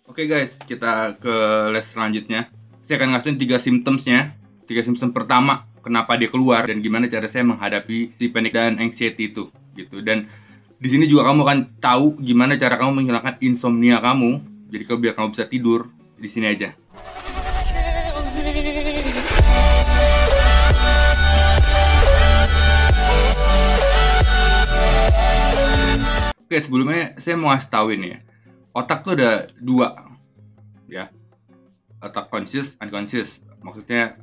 Oke guys, kita ke les selanjutnya. Saya akan ngasihin 3 symptomsnya. 3 symptom pertama, kenapa dia keluar dan gimana cara saya menghadapi si panic dan anxiety itu, gitu. Dan di sini juga kamu akan tahu gimana cara kamu menghilangkan insomnia kamu. Jadi biar kamu bisa tidur di sini aja. Oke, sebelumnya saya mau ngasih tauin ya. Otak tuh ada 2, ya. Otak conscious, unconscious. Maksudnya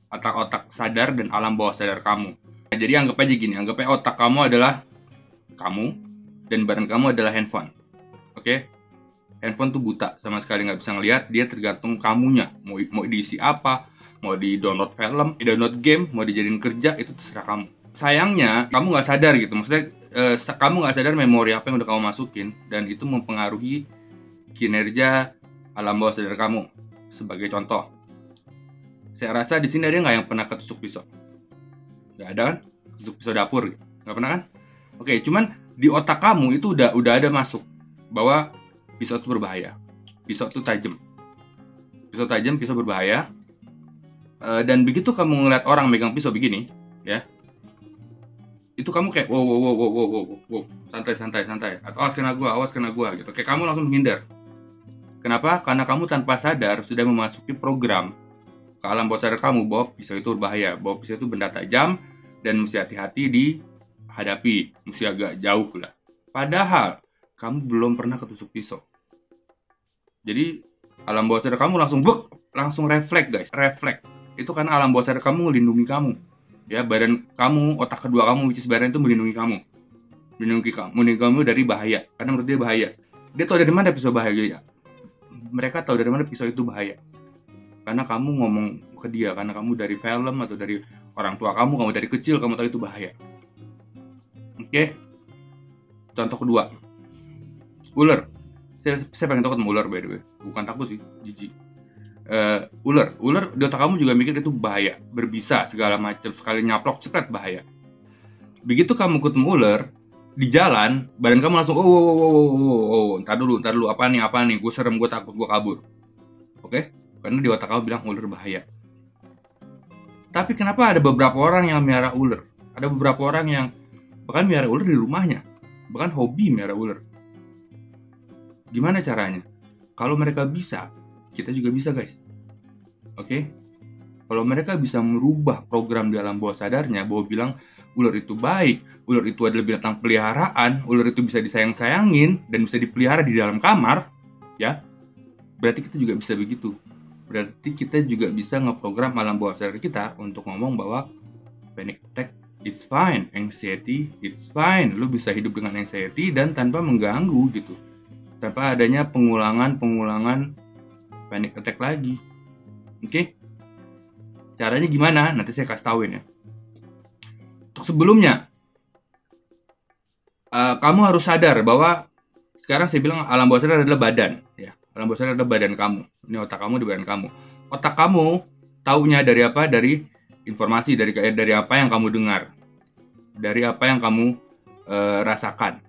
otak-otak sadar dan alam bawah sadar kamu. Nah, jadi anggap aja gini, anggap aja otak kamu adalah kamu dan badan kamu adalah handphone. Oke? Handphone tuh buta, sama sekali nggak bisa ngelihat. Dia tergantung kamunya. Mau diisi apa, mau di download film, di download game, mau dijadiin kerja, itu terserah kamu. Sayangnya kamu nggak sadar gitu, maksudnya kamu nggak sadar memori apa yang udah kamu masukin, dan itu mempengaruhi kinerja alam bawah sadar kamu. Sebagai contoh, saya rasa di sini ada nggak yang pernah ketusuk pisau? Nggak ada kan? Ketusuk pisau dapur, gitu. Nggak pernah kan? Oke, cuman di otak kamu itu udah ada masuk bahwa pisau itu berbahaya, pisau itu tajam, pisau berbahaya. Dan begitu kamu ngeliat orang megang pisau begini, ya, itu kamu kayak wow, santai, atau awas kena gua gitu. Kayak kamu langsung menghindar. Kenapa? Karena kamu tanpa sadar sudah memasuki program ke alam bawah sadar kamu bahwa pisau itu berbahaya, bahwa pisau itu benda tajam dan mesti hati-hati dihadapi, mesti agak jauh lah. Padahal kamu belum pernah ketusuk pisau. Jadi alam bawah sadar kamu langsung refleks guys, refleks. Itu karena alam bawah sadar kamu melindungi kamu. Ya, badan kamu, otak kedua kamu, which is badan itu melindungi kamu dari bahaya, karena menurut dia bahaya. Dia tahu dari mana pisau bahaya ya. Mereka tahu dari mana pisau itu bahaya, karena kamu ngomong ke dia, karena kamu dari film atau dari orang tua kamu dari kecil kamu tahu itu bahaya. Oke. Contoh kedua, ular. Saya pengen takut sama ular by the way, bukan takut sih, jijik. Ular di otak kamu juga mikir itu bahaya, berbisa segala macam, sekali nyaplok cepet bahaya. Begitu kamu ketemu ular di jalan, badan kamu langsung ntar dulu apa nih, gue serem, gue takut, gue kabur. Oke? Karena di otak kamu bilang ular bahaya. Tapi kenapa ada beberapa orang yang melihara ular? Ada beberapa orang yang bahkan melihara ular di rumahnya, bahkan hobi melihara ular. Gimana caranya? Kalau mereka bisa, kita juga bisa guys. Oke? Kalau mereka bisa merubah program di alam bawah sadarnya bahwa bilang ular itu baik, ular itu adalah binatang peliharaan, ular itu bisa disayang-sayangin dan bisa dipelihara di dalam kamar, ya. Berarti kita juga bisa begitu. Berarti kita juga bisa ngeprogram alam bawah sadar kita untuk ngomong bahwa panic attack it's fine, anxiety it's fine. Lu bisa hidup dengan anxiety dan tanpa mengganggu gitu. Tanpa adanya pengulangan panic attack lagi. Oke? Caranya gimana? Nanti saya kasih tauin ya. Untuk sebelumnya, kamu harus sadar bahwa sekarang saya bilang alam bawah sadar adalah badan, ya. Alam bawah sadar adalah badan kamu. Ini otak kamu di badan kamu. Otak kamu taunya dari apa? Dari informasi, dari apa yang kamu dengar, dari apa yang kamu rasakan,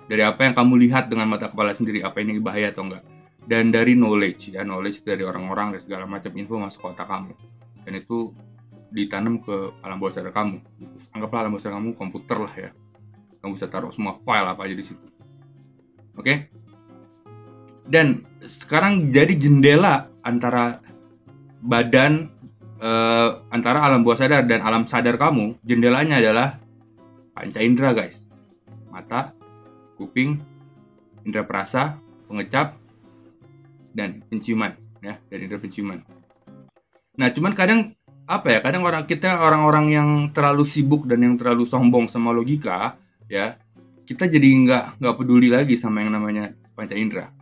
dari apa yang kamu lihat dengan mata kepala sendiri, apa ini bahaya atau enggak. Dan dari knowledge, ya, knowledge dari orang-orang dan segala macam info masuk ke otak kamu. Dan itu ditanam ke alam bawah sadar kamu. Anggaplah alam bawah sadar kamu komputer lah ya. Kamu bisa taruh semua file apa aja di situ. Oke? Dan sekarang jadi jendela antara badan, antara alam bawah sadar dan alam sadar kamu. Jendelanya adalah panca indera guys. Mata, kuping, indera perasa, pengecap, dan penciuman, ya, dan indera penciuman. Nah, cuman kadang kadang orang-orang yang terlalu sibuk dan yang terlalu sombong sama logika, ya, kita jadi nggak peduli lagi sama yang namanya panca indera.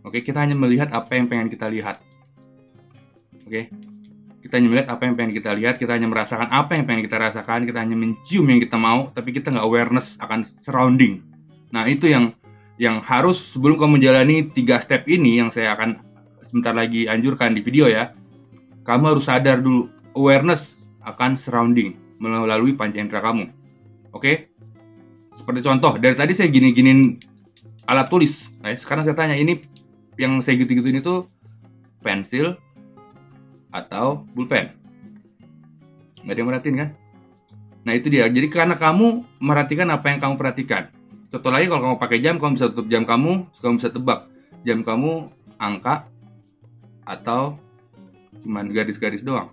Oke, kita hanya melihat apa yang pengen kita lihat. Oke, kita hanya melihat apa yang pengen kita lihat, kita hanya merasakan apa yang pengen kita rasakan, kita hanya mencium yang kita mau, tapi kita nggak awareness akan surrounding. Nah, itu yang harus sebelum kamu menjalani 3 step ini yang saya akan sebentar lagi anjurkan di video ya. Kamu harus sadar dulu, awareness akan surrounding melalui panca indera kamu. Oke? Seperti contoh, dari tadi saya gini-giniin alat tulis. Nah, sekarang saya tanya, ini yang saya gitu-gituin itu pensil atau pulpen. Nggak ada yang merhatiin kan? Nah itu dia, jadi karena kamu merhatikan apa yang kamu perhatikan. Contoh lagi, kalau kamu pakai jam, kamu bisa tutup jam kamu bisa tebak jam kamu angka atau cuman garis-garis doang.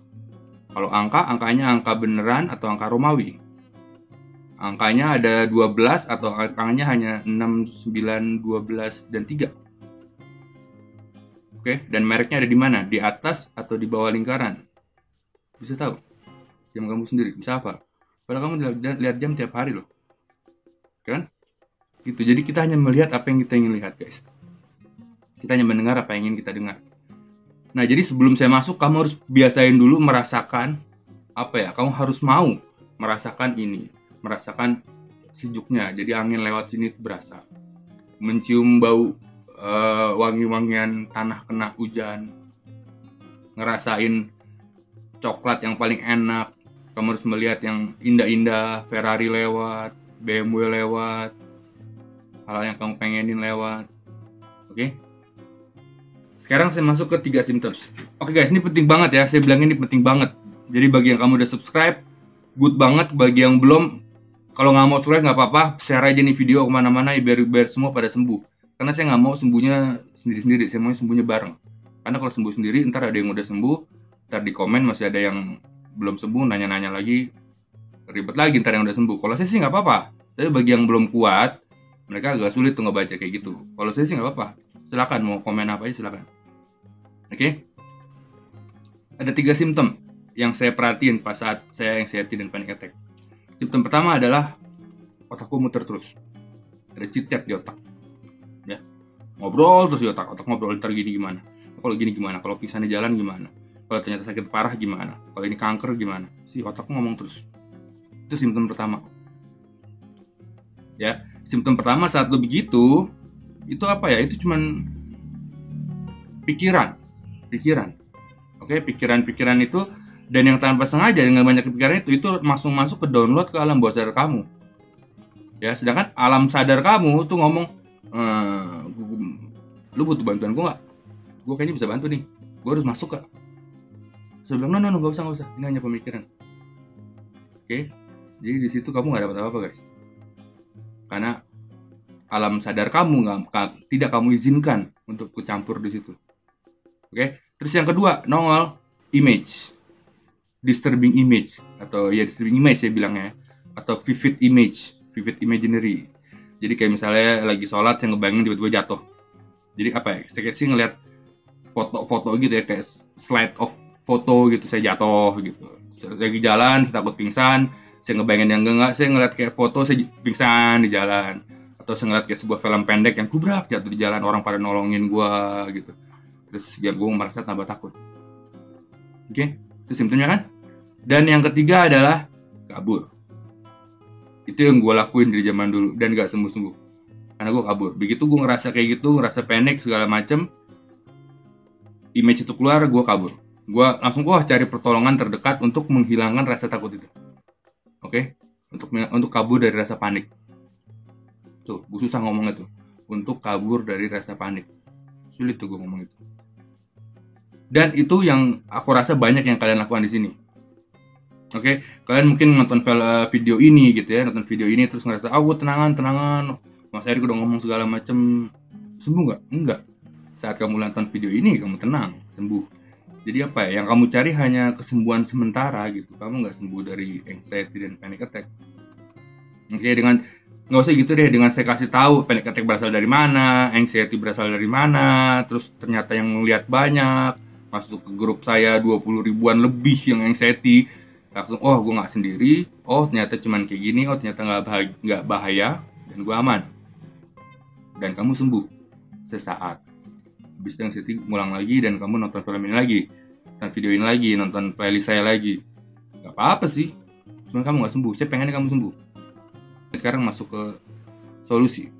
Kalau angkanya angka beneran atau angka Romawi. Angkanya ada 12 atau angkanya hanya 6, 9, 12, dan 3. Oke, dan mereknya ada di mana? Di atas atau di bawah lingkaran? Bisa tahu. Jam kamu sendiri, bisa apa? Padahal kamu lihat jam tiap hari loh. Kan? Gitu. Jadi kita hanya melihat apa yang kita ingin lihat, guys. Kita hanya mendengar apa yang ingin kita dengar. Nah, jadi sebelum saya masuk, kamu harus biasain dulu merasakan apa ya? Kamu harus mau merasakan ini, merasakan sejuknya. Jadi angin lewat sini berasa, mencium bau wangi-wangian tanah kena hujan, ngerasain coklat yang paling enak. Kamu harus melihat yang indah-indah, Ferrari lewat, BMW lewat, hal yang kamu pengenin lewat. Oke? Sekarang saya masuk ke 3 symptoms. Oke guys, ini penting banget ya. Saya bilang ini penting banget. Jadi bagi yang kamu udah subscribe, good banget. Bagi yang belum, kalau nggak mau subscribe nggak apa-apa, share aja nih video kemana-mana biar semua pada sembuh. Karena saya nggak mau sembuhnya sendiri-sendiri, saya mau sembuhnya bareng. Karena kalau sembuh sendiri, ntar ada yang udah sembuh, ntar di komen masih ada yang belum sembuh, nanya-nanya lagi, ribet lagi ntar yang udah sembuh. Kalau saya sih nggak apa-apa, tapi bagi yang belum kuat, mereka agak sulit tuh ngebaca kayak gitu. Kalau saya sih nggak apa-apa, silakan mau komen apa aja silakan. Oke? Ada 3 simptom yang saya perhatiin pas saat saya anxiety dan panic attack. Simptom pertama adalah otakku muter terus, ada cicet di otak, ya, ngobrol terus di otak ngobrol, ntar gini gimana, kalau gini gimana, kalau pingsan di jalan gimana, kalau ternyata sakit parah gimana, kalau ini kanker gimana, si otakku ngomong terus. Itu simptom pertama. Ya, simptom pertama saat lo begitu, itu apa ya? Itu cuman pikiran. Oke, pikiran itu, dan yang tanpa sengaja dengan banyak pikiran itu langsung masuk ke download ke alam bawah sadar kamu. Ya, sedangkan alam sadar kamu tuh ngomong, lu butuh bantuan gue nggak? Gue kayaknya bisa bantu nih. Gue harus masuk gak? Saya bilang, no, gak usah. Ini hanya pemikiran. Oke, jadi di situ kamu nggak dapat apa-apa guys. Karena alam sadar kamu tidak kamu izinkan untuk kecampur di situ. Oke, terus yang kedua nongol image, disturbing image atau ya disturbing image saya bilangnya, atau vivid imaginary. Jadi kayak misalnya lagi sholat saya ngebayangin tiba-tiba jatuh. Jadi apa ya? Saya sih ngeliat foto-foto gitu ya, kayak slide of foto gitu, saya jatuh gitu. Lagi jalan, saya takut pingsan, saya ngebayangin yang enggak, saya ngeliat kayak foto saya pingsan di jalan, atau saya ngeliat kayak sebuah film pendek yang kubrak jatuh di jalan, orang pada nolongin gua gitu. Terus ya gue merasa tambah takut. Oke, itu simptomnya kan. Dan yang ketiga adalah kabur. Itu yang gue lakuin dari zaman dulu dan gak sembuh-sembuh, karena gue kabur. Begitu gue ngerasa kayak gitu, ngerasa panik segala macem, image itu keluar, gue kabur. Gue langsung cari pertolongan terdekat untuk menghilangkan rasa takut itu. Oke, untuk kabur dari rasa panik. Tuh, gue susah ngomongnya tuh. Untuk kabur dari rasa panik, sulit tuh gue ngomong itu. Dan itu yang aku rasa banyak yang kalian lakukan di sini. Oke, kalian mungkin nonton video ini gitu ya, nonton video ini terus ngerasa, gue tenangan, Mas Erik udah ngomong segala macem, sembuh nggak? Enggak. Saat kamu nonton video ini, kamu tenang, sembuh. Jadi apa ya, yang kamu cari hanya kesembuhan sementara gitu, kamu nggak sembuh dari anxiety dan panic attack. Oke, nggak usah gitu deh, dengan saya kasih tahu panic attack berasal dari mana, anxiety berasal dari mana, terus ternyata yang ngeliat banyak, masuk ke grup saya 20 ribuan lebih yang anxiety, langsung gue nggak sendiri, ternyata cuman kayak gini, ternyata nggak bahaya dan gue aman, dan kamu sembuh sesaat. Habis itu anxiety ngulang lagi dan kamu nonton film ini lagi, nonton video ini lagi, nonton playlist saya lagi, nggak apa-apa sih, cuma kamu nggak sembuh. Saya pengennya kamu sembuh. Sekarang masuk ke solusi.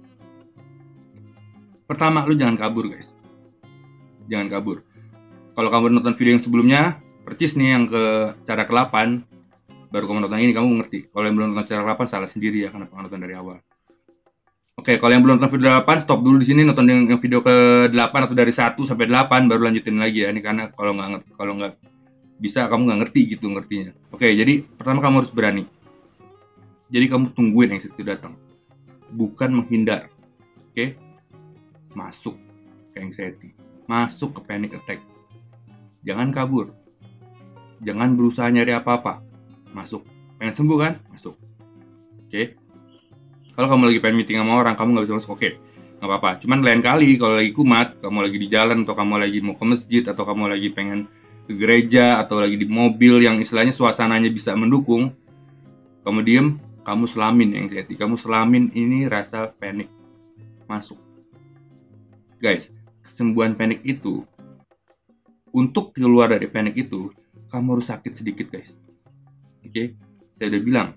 Pertama, lu jangan kabur guys, jangan kabur. Kalau kamu nonton video yang sebelumnya, percis nih yang ke cara ke-8, baru kamu nonton ini, kamu ngerti. Kalau yang belum nonton cara ke-8, salah sendiri ya, karena kamu nonton dari awal. Oke, Oke, kalau yang belum nonton video 8, stop dulu di sini, nonton yang video ke-8 atau dari 1 sampai 8 baru lanjutin lagi ya. Ini karena kalau nggak bisa kamu nggak ngerti gitu ngertinya. Oke, jadi pertama kamu harus berani. Jadi kamu tungguin anxiety itu datang. Bukan menghindar. Oke? Masuk ke anxiety. Masuk ke panic attack. Jangan kabur. Jangan berusaha nyari apa-apa. Masuk. Pengen sembuh kan? Masuk. Oke? Kalau kamu lagi pengen meeting sama orang, kamu nggak bisa masuk, oke, nggak apa-apa. Cuman lain kali kalau lagi kumat, kamu lagi di jalan, atau kamu lagi mau ke masjid, atau kamu lagi pengen ke gereja, atau lagi di mobil yang istilahnya suasananya bisa mendukung, kamu diem, kamu selamin anxiety, kamu selamin ini rasa panik masuk. Guys, kesembuhan panik itu, untuk keluar dari panik itu, kamu harus sakit sedikit guys. Oke, saya udah bilang.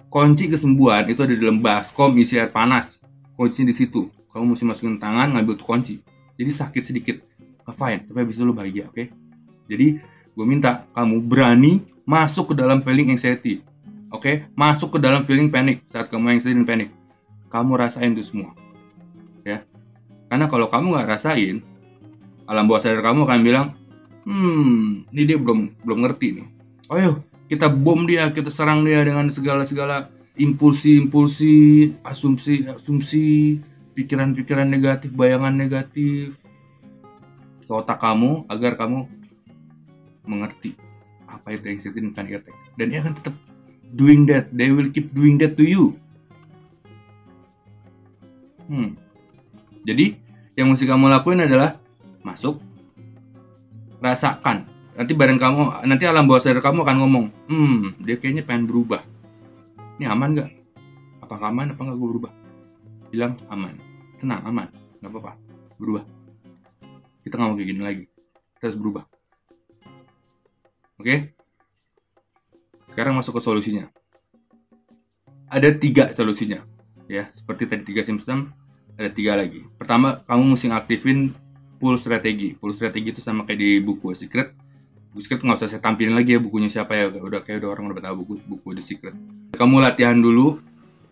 Kunci kesembuhan itu ada di dalam baskom isi air panas. Kuncinya di situ. Kamu mesti masukin tangan ngambil tuh kunci. Jadi sakit sedikit, fine. Tapi habis itu lo bahagia, oke? Jadi gue minta kamu berani masuk ke dalam feeling anxiety, oke? Masuk ke dalam feeling panic saat kamu anxiety dan panic. Kamu rasain itu semua, ya. Karena kalau kamu nggak rasain, alam bawah sadar kamu akan bilang, ini dia belum ngerti nih. Ayo, kita bom dia, kita serang dia dengan segala impulsi, asumsi, pikiran negatif, bayangan negatif ke otak kamu agar kamu mengerti apa itu anxiety dan panic attack. Dan dia akan tetap doing that. They will keep doing that to you. Jadi yang mesti kamu lakuin adalah masuk, rasakan. Nanti alam bawah sadar kamu akan ngomong, dia kayaknya pengen berubah. Ini aman gak? Apakah aman, apa gak gue berubah? Bilang aman, tenang, aman, gak apa-apa, berubah. Kita gak mau kayak gini lagi, kita harus berubah. Oke? Sekarang masuk ke solusinya. Ada 3 solusinya, ya. Seperti tadi 3 symptom, ada 3 lagi. Pertama, kamu mesti aktifin full strategi. Full strategi itu sama kayak di buku Secret. Buku Secret nggak usah saya tampilin lagi ya bukunya siapa ya, udah orang udah tahu buku The Secret. Kamu latihan dulu,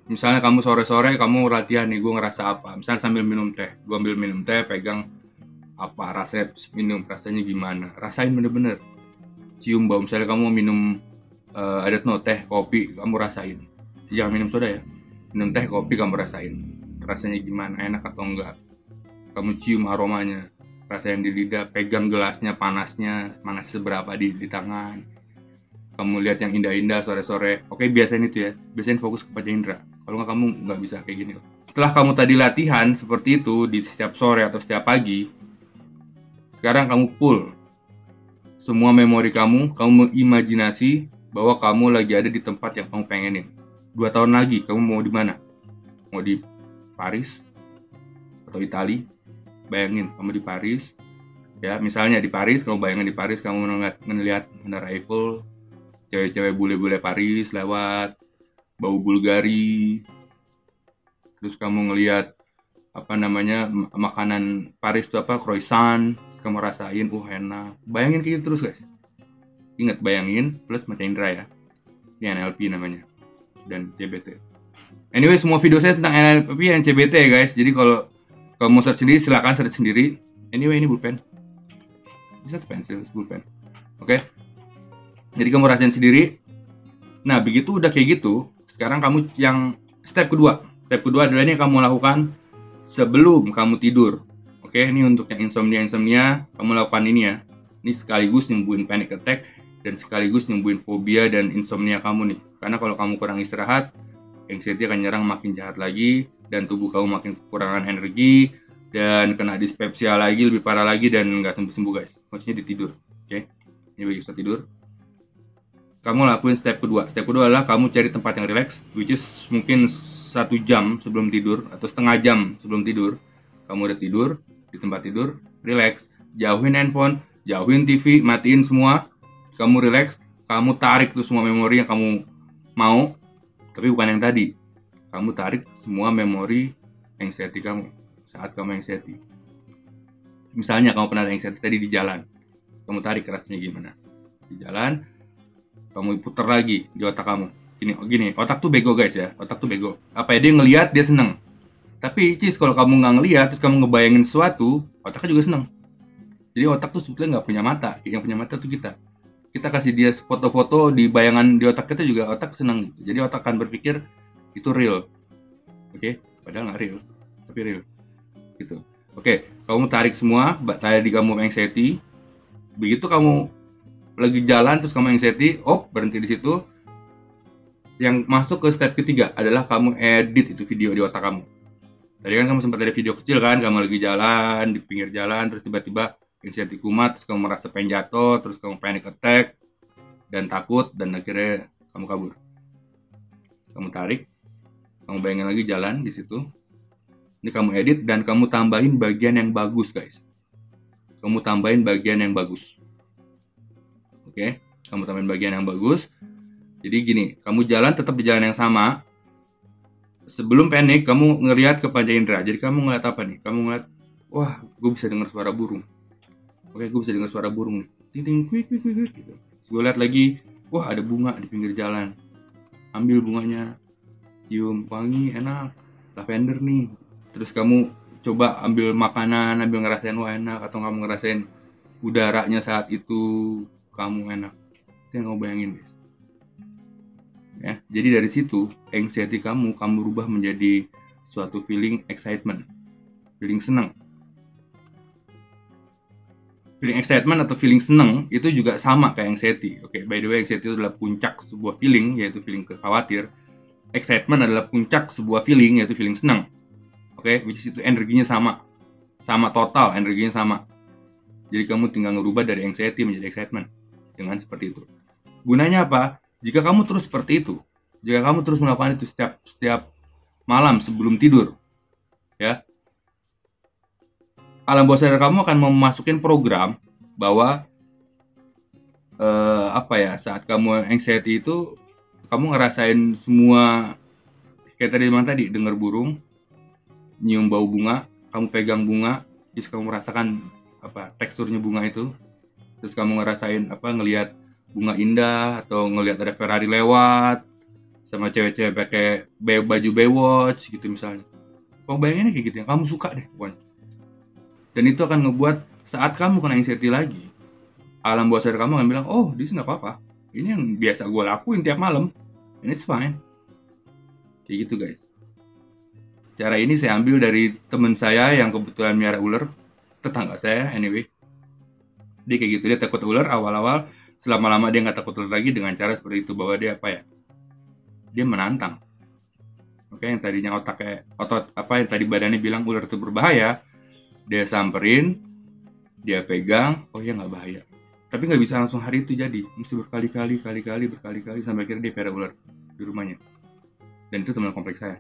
misalnya kamu sore-sore kamu latihan nih, gue ngerasa apa, misalnya sambil minum teh, gue ambil minum teh, pegang apa rasanya minum, rasanya gimana, rasain bener-bener, cium bau, misalnya kamu minum teh, kopi, kamu rasain, jangan minum soda ya, minum teh, kopi, kamu rasain, rasanya gimana, enak atau enggak, kamu cium aromanya, rasain di lidah, pegang gelasnya, panasnya seberapa di tangan. Kamu lihat yang indah-indah sore-sore. Oke, biasain itu ya. Biasain fokus ke panca indera. Kalau nggak kamu nggak bisa kayak gini. Setelah kamu tadi latihan seperti itu di setiap sore atau setiap pagi, sekarang kamu pull semua memori kamu imajinasi bahwa kamu lagi ada di tempat yang kamu pengenin. 2 tahun lagi kamu mau di mana? Mau di Paris atau Italia? Bayangin kamu di Paris, ya misalnya di Paris, kamu bayangin di Paris kamu melihat Menara Eiffel, cewek-cewek bule-bule Paris lewat, bau Bulgari, terus kamu ngelihat makanan Paris itu croissant, terus kamu rasain, enak. Bayangin kayak gitu terus guys. Ingat, bayangin plus mata indera ya. Ini NLP namanya dan CBT. Anyway, semua video saya tentang NLP dan CBT ya guys. Jadi kalau mau search sendiri, silakan search sendiri. Anyway, ini pulpen. Bisa pensil, pulpen. Oke. Jadi kamu rasain sendiri. Nah, begitu udah kayak gitu, sekarang kamu yang step kedua. Step kedua adalah ini yang kamu lakukan sebelum kamu tidur. Oke, ini untuk yang insomnia, kamu lakukan ini ya. Ini sekaligus nyembuhin panic attack dan sekaligus nyembuhin fobia dan insomnia kamu nih. Karena kalau kamu kurang istirahat, anxiety akan nyerang makin jahat lagi, dan tubuh kamu makin kekurangan energi, dan kena dispepsia lagi, lebih parah lagi, dan nggak sembuh-sembuh guys. Maksudnya di tidur, oke? Ini bagi bisa tidur. Kamu lakuin step kedua. Step kedua adalah kamu cari tempat yang relax, which is mungkin 1 jam sebelum tidur, atau setengah jam sebelum tidur. Kamu udah tidur, di tempat tidur, relax. Jauhin handphone, jauhin TV, matiin semua. Kamu relax, kamu tarik tuh semua memori yang kamu mau, tapi bukan yang tadi. Kamu tarik semua memori anxiety kamu saat kamu anxiety. Misalnya kamu pernah ada anxiety tadi di jalan, kamu tarik rasanya gimana di jalan, kamu putar lagi di otak kamu. Gini, otak tuh bego guys ya, otak tuh bego. Apa ya, dia ngelihat dia seneng, Tapi Cis, kalau kamu nggak ngeliat terus kamu ngebayangin sesuatu, otaknya juga seneng. Jadi otak tuh sebetulnya nggak punya mata, yang punya mata tuh kita. Kita kasih dia foto-foto di bayangan di otak kita juga otak seneng. Jadi otak akan berpikir itu real, oke? Padahal nggak real, tapi real, gitu. Oke, kamu tarik semua, tadi kamu anxiety. Begitu kamu lagi jalan terus kamu anxiety, berhenti di situ. Yang masuk ke step ketiga adalah kamu edit itu video di otak kamu. Tadi kan kamu sempat ada video kecil kan, kamu lagi jalan di pinggir jalan, terus tiba-tiba anxiety kumat, terus kamu merasa pengen jatuh, terus kamu panic attack dan takut, dan akhirnya kamu kabur. Kamu tarik, kamu bayangin lagi jalan di situ. Ini kamu edit dan kamu tambahin bagian yang bagus, guys. Kamu tambahin bagian yang bagus. Oke, kamu tambahin bagian yang bagus. Jadi gini, kamu jalan tetap di jalan yang sama. Sebelum panik, kamu ngelihat ke panca indera. Jadi kamu ngeliat apa nih? Kamu ngeliat, wah, gue bisa dengar suara burung. Oke, gue bisa dengar suara burung nih. Ting, kuik, gitu. Gue lihat lagi, wah, ada bunga di pinggir jalan. Ambil bunganya, cium, wangi, enak, lavender nih. Terus kamu coba ambil makanan, ambil ngerasain, wah enak. Atau kamu ngerasain udaranya saat itu, kamu enak. Itu yang kamu bayangin, guys. Ya, jadi dari situ anxiety kamu rubah menjadi suatu feeling excitement, feeling senang. Feeling excitement atau feeling senang itu juga sama kayak anxiety. Oke, by the way, anxiety itu adalah puncak sebuah feeling, yaitu feeling khawatir. Excitement adalah puncak sebuah feeling, yaitu feeling senang. Oke, which is itu energinya sama total, energinya sama. Jadi kamu tinggal ngerubah dari anxiety menjadi excitement dengan seperti itu. Gunanya apa? Jika kamu terus seperti itu, jika kamu terus melakukan itu setiap malam sebelum tidur, ya, alam bawah sadar kamu akan memasukin program bahwa saat kamu anxiety itu kamu ngerasain semua kayak tadi dengar burung, nyium bau bunga, kamu pegang bunga, terus kamu merasakan teksturnya bunga itu, terus kamu ngerasain ngelihat bunga indah, atau ngelihat ada Ferrari lewat sama cewek-cewek pakai baju Baywatch gitu misalnya. Kamu bayanginnya kayak gitu ya, kamu suka deh pokoknya. Dan itu akan ngebuat saat kamu kena anxiety lagi, alam bawah sadar kamu akan bilang, oh this nggak apa-apa, ini yang biasa gue lakuin tiap malam, and it's fine. Kayak gitu, guys. Cara ini saya ambil dari teman saya yang kebetulan miara ular, tetangga saya anyway. Dia kayak gitu, dia takut ular awal-awal, selama-lama dia nggak takut ular lagi dengan cara seperti itu, bahwa dia dia menantang. Oke, yang tadinya yang tadi badannya bilang ular itu berbahaya, dia samperin, dia pegang, oh ya nggak bahaya. Tapi nggak bisa langsung hari itu jadi, mesti berkali-kali sampai akhirnya dia pelihara ular di rumahnya. Dan itu teman kompleks saya,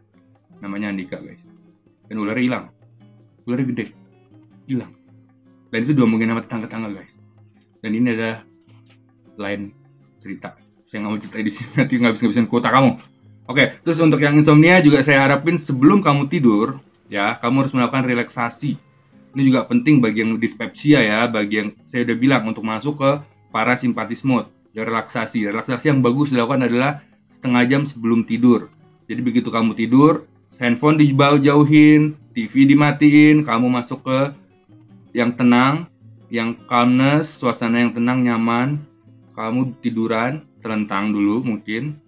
namanya Andika, guys. Dan ularnya hilang, ularnya gede, hilang. Dan itu diomongin sama tetangga-tetangga, guys. Dan ini adalah lain cerita, saya nggak mau cerita di sini, nanti ngabisin kuota kamu. Oke, terus untuk yang insomnia juga saya harapin sebelum kamu tidur, ya, kamu harus melakukan relaksasi. Ini juga penting bagi yang dyspepsia ya, bagi yang saya udah bilang untuk masuk ke parasimpatis mode. Ya, relaksasi yang bagus dilakukan adalah setengah jam sebelum tidur. Jadi begitu kamu tidur, handphone dijauhin, TV dimatiin, kamu masuk ke yang tenang, yang calmness, suasana yang tenang, nyaman. Kamu tiduran, telentang dulu mungkin.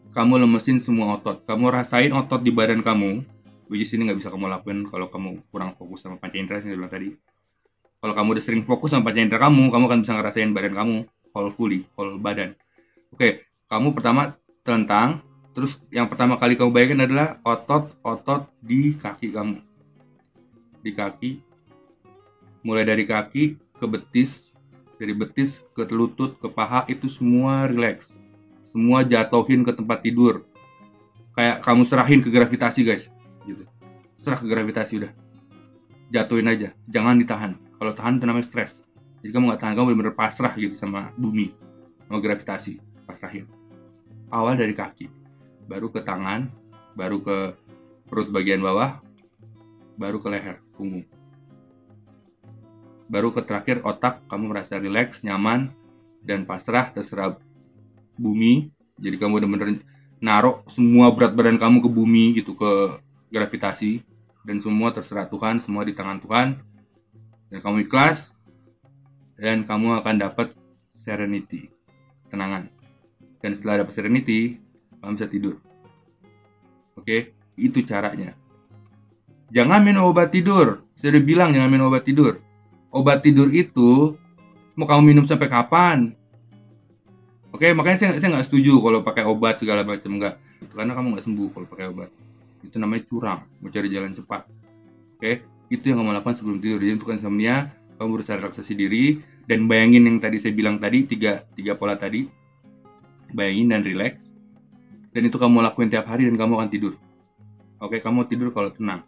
Kamu lemesin semua otot. Kamu rasain otot di badan kamu. Which is ini nggak bisa kamu lakuin kalau kamu kurang fokus sama panca indera yang saya bilang tadi. Kalau kamu udah sering fokus sama panca indera kamu akan bisa ngerasain badan kamu whole badan. Oke, kamu pertama telentang. Terus yang pertama kali kamu bayangin adalah otot di kaki kamu. Di kaki. Mulai dari kaki ke betis. Dari betis ke lutut, ke paha, itu semua relax. Semua jatuhin ke tempat tidur. Kayak kamu serahin ke gravitasi, guys. Gitu. Serah ke gravitasi udah. Jatuhin aja, jangan ditahan. Kalau tahan itu namanya stres. Jadi kamu nggak tahan, kamu benar-benar pasrah gitu sama bumi, sama gravitasi, pasrahin. Awal dari kaki, baru ke tangan, baru ke perut bagian bawah, baru ke leher, punggung. Baru ke terakhir otak, kamu merasa rileks, nyaman, dan pasrah terserah bumi. Jadi kamu benar-benar naruh semua berat badan kamu ke bumi gitu, ke gravitasi, dan semua terserah Tuhan, semua di tangan Tuhan, dan kamu ikhlas, dan kamu akan dapat serenity, ketenangan. Dan setelah dapat serenity, kamu bisa tidur. Oke, itu caranya. Jangan minum obat tidur. Saya udah bilang jangan minum obat tidur. Obat tidur itu mau kamu minum sampai kapan? Oke, makanya saya nggak setuju kalau pakai obat segala macam, nggak. Karena kamu nggak sembuh kalau pakai obat. Itu namanya curang, mau cari jalan cepat. Oke, itu yang kamu lakukan sebelum tidur. Jadi untuk insomnia, kamu berusaha relaksasi diri dan bayangin yang tadi saya bilang tadi, tiga pola tadi. Bayangin dan relax. Dan itu kamu lakuin tiap hari dan kamu akan tidur. Oke, kamu tidur kalau tenang.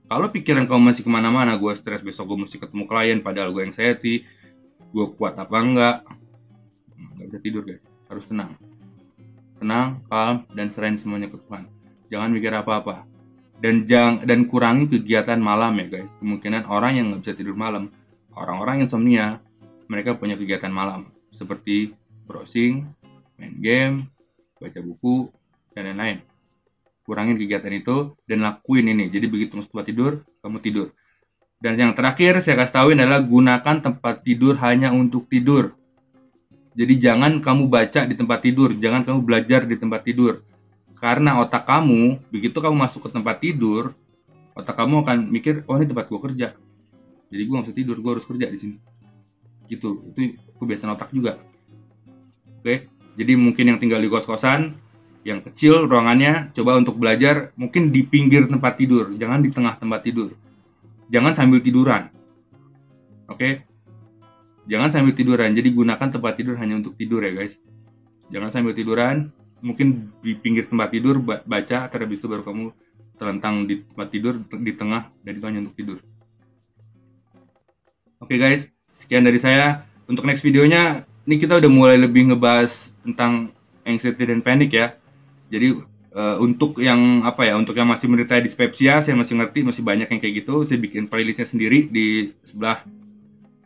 Kalau pikiran kamu masih kemana-mana, gue stres besok gue mesti ketemu klien, padahal gue anxiety, gue kuat apa enggak bisa tidur guys. Harus tenang, calm, dan serahin semuanya ke Tuhan. Jangan mikir apa-apa. Dan kurangi kegiatan malam ya guys. Kemungkinan orang yang nggak bisa tidur malam, orang-orang insomnia, mereka punya kegiatan malam seperti browsing, main game, baca buku, dan lain-lain. Kurangin kegiatan itu dan lakuin ini. Jadi begitu masuk tempat tidur, kamu tidur. Dan yang terakhir saya kasih tahuin adalah gunakan tempat tidur hanya untuk tidur. Jadi jangan kamu baca di tempat tidur, jangan kamu belajar di tempat tidur. Karena otak kamu, begitu kamu masuk ke tempat tidur, otak kamu akan mikir, oh ini tempat gue kerja. Jadi gue gak bisa tidur, gue harus kerja di sini. Gitu, itu kebiasaan otak juga. Oke, jadi mungkin yang tinggal di kos-kosan, yang kecil ruangannya, coba untuk belajar mungkin di pinggir tempat tidur, jangan di tengah tempat tidur. Jangan sambil tiduran. Oke? Jangan sambil tiduran. Jadi gunakan tempat tidur hanya untuk tidur ya guys. Jangan sambil tiduran, mungkin di pinggir tempat tidur baca, terlebih itu baru kamu terlentang di tempat tidur di tengah, dan itu hanya untuk tidur. Oke guys, sekian dari saya. Untuk next videonya, ini kita udah mulai lebih ngebahas tentang anxiety dan panic ya. Jadi untuk yang untuk yang masih menderita dispepsia, saya masih ngerti, masih banyak yang kayak gitu. Saya bikin playlistnya sendiri di sebelah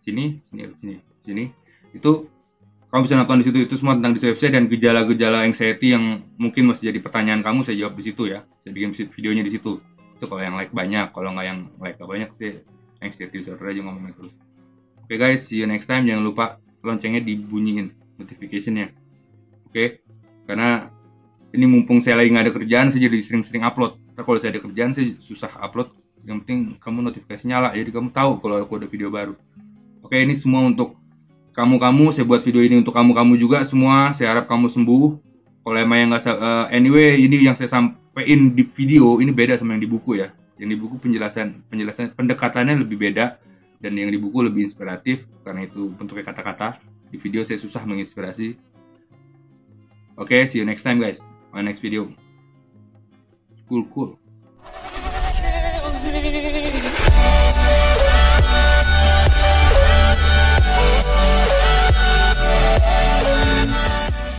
sini. Itu kamu bisa nonton di situ. Itu semua tentang dispepsia dan gejala-gejala anxiety yang mungkin masih jadi pertanyaan kamu. Saya jawab di situ ya. Saya bikin videonya di situ. Itu kalau yang like banyak, kalau nggak yang like gak banyak sih anxiety disorder aja ngomongnya terus. Oke guys, see you next time. Jangan lupa loncengnya dibunyiin, notification-nya. Oke, karena ini mumpung saya lagi nggak ada kerjaan, saya jadi sering-sering upload. Ntar kalau saya ada kerjaan, saya susah upload. Yang penting kamu notifikasi nyala, jadi kamu tahu kalau aku ada video baru. Oke, ini semua untuk kamu-kamu. Saya buat video ini untuk kamu-kamu juga semua. Saya harap kamu sembuh. Kalau emang yang nggak anyway, ini yang saya sampaikan di video ini beda sama yang di buku ya. Yang di buku penjelasan pendekatannya lebih beda, dan yang di buku lebih inspiratif karena itu bentuknya kata-kata. Di video saya susah menginspirasi. Oke, see you next time guys. My next video. Cool.